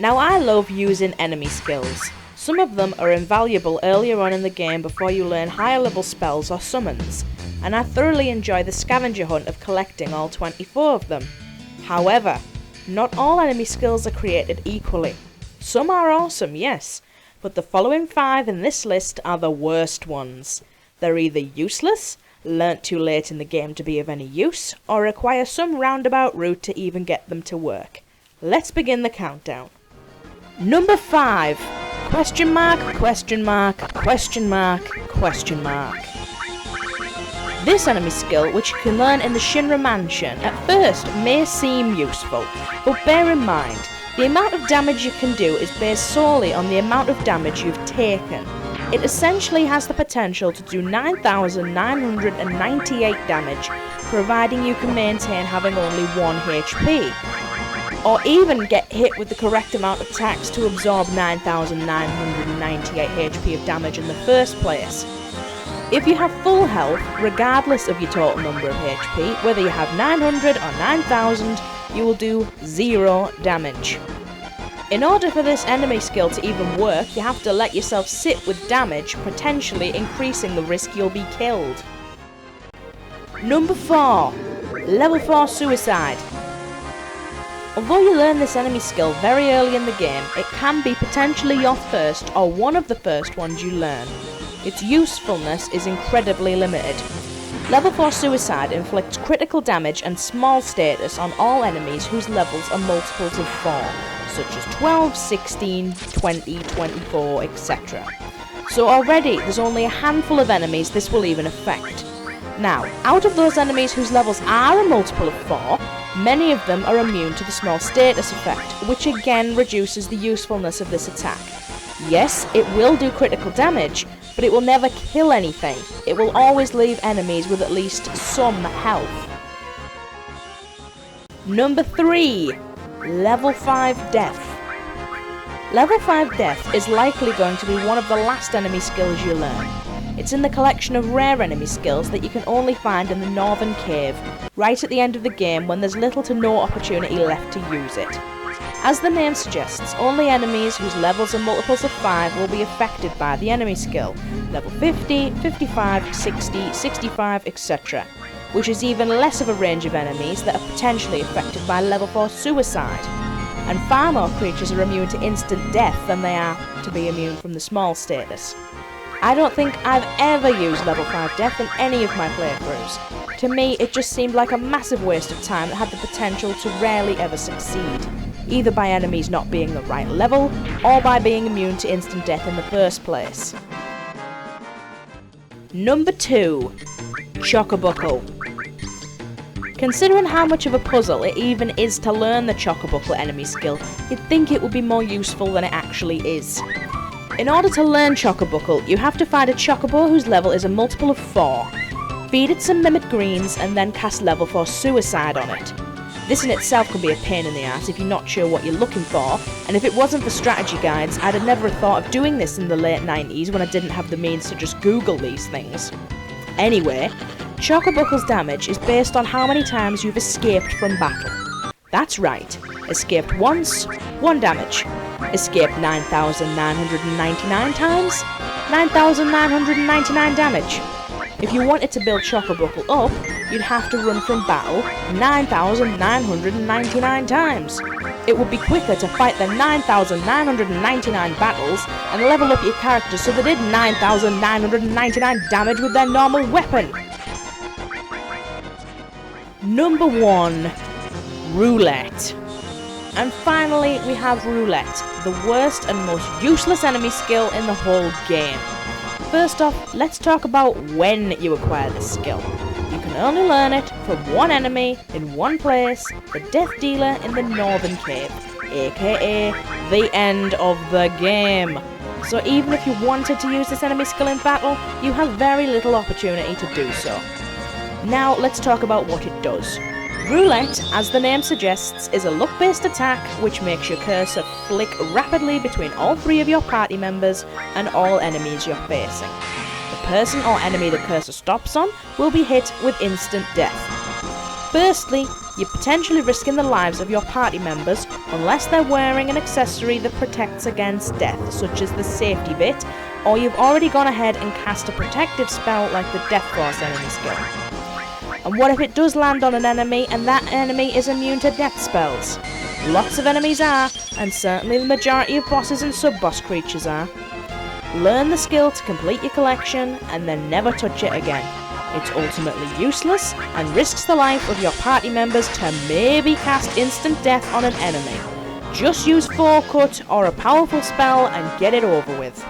Now I love using enemy skills. Some of them are invaluable earlier on in the game before you learn higher level spells or summons, and I thoroughly enjoy the scavenger hunt of collecting all 24 of them. However, not all enemy skills are created equally. Some are awesome, yes, but the following 5 in this list are the worst ones. They're either useless, learnt too late in the game to be of any use, or require some roundabout route to even get them to work. Let's begin the countdown. Number 5. Question mark, question mark, question mark, question mark. This enemy skill, which you can learn in the Shinra Mansion, at first may seem useful, but bear in mind, the amount of damage you can do is based solely on the amount of damage you've taken. It essentially has the potential to do 9,998 damage, providing you can maintain having only 1 HP, or even get hit with the correct amount of attacks to absorb 9,998 HP of damage in the first place. If you have full health, regardless of your total number of HP, whether you have 900 or 9,000, you will do 0 damage. In order for this enemy skill to even work, you have to let yourself sit with damage, potentially increasing the risk you'll be killed. Number 4. Level 4 Suicide. Although you learn this enemy skill very early in the game, it can be potentially your first or one of the first ones you learn. Its usefulness is incredibly limited. Level 4 Suicide inflicts critical damage and small status on all enemies whose levels are multiples of 4, such as 12, 16, 20, 24, etc. So already there's only a handful of enemies this will even affect. Now, out of those enemies whose levels are a multiple of 4, many of them are immune to the small status effect, which again reduces the usefulness of this attack. Yes, it will do critical damage, but it will never kill anything. It will always leave enemies with at least some health. Number 3. Level 5 Death. Level 5 Death is likely going to be one of the last enemy skills you learn. It's in the collection of rare enemy skills that you can only find in the Northern Cave, right at the end of the game when there's little to no opportunity left to use it. As the name suggests, only enemies whose levels are multiples of 5 will be affected by the enemy skill, level 50, 55, 60, 65, etc., which is even less of a range of enemies that are potentially affected by level 4 Suicide, and far more creatures are immune to instant death than they are to be immune from the small status. I don't think I've ever used level 5 Death in any of my playthroughs. To me, it just seemed like a massive waste of time that had the potential to rarely ever succeed, either by enemies not being the right level, or by being immune to instant death in the first place. Number 2. Chocobuckle. Considering how much of a puzzle it even is to learn the Chocobuckle enemy skill, you'd think it would be more useful than it actually is. In order to learn Chocobuckle, you have to find a Chocobo whose level is a multiple of 4, feed it some mimic greens, and then cast level 4 Suicide on it. This in itself can be a pain in the ass if you're not sure what you're looking for, and if it wasn't for strategy guides, I'd have never thought of doing this in the late 90s when I didn't have the means to just Google these things. Anyway, Chocobuckle's damage is based on how many times you've escaped from battle. That's right, escaped once, 1 damage. Escaped 9,999 times, 9,999 damage. If you wanted to build Chocobuckle up, you'd have to run from battle 9,999 times. It would be quicker to fight the 9,999 battles and level up your character so they did 9,999 damage with their normal weapon. Number 1. Roulette. And finally, we have Roulette, the worst and most useless enemy skill in the whole game. First off, let's talk about when you acquire this skill. You can only learn it from one enemy in one place, the Death Dealer in the Northern Cave, aka the end of the game. So even if you wanted to use this enemy skill in battle, you have very little opportunity to do so. Now let's talk about what it does. Roulette, as the name suggests, is a luck-based attack which makes your cursor flick rapidly between all 3 of your party members and all enemies you're facing. The person or enemy the cursor stops on will be hit with instant death. Firstly, you're potentially risking the lives of your party members unless they're wearing an accessory that protects against death, such as the safety bit, or you've already gone ahead and cast a protective spell like the Death Force enemy skill. And what if it does land on an enemy and that enemy is immune to death spells? Lots of enemies are, and certainly the majority of bosses and sub-boss creatures are. Learn the skill to complete your collection and then never touch it again. It's ultimately useless and risks the life of your party members to maybe cast instant death on an enemy. Just use Forecut or a powerful spell and get it over with.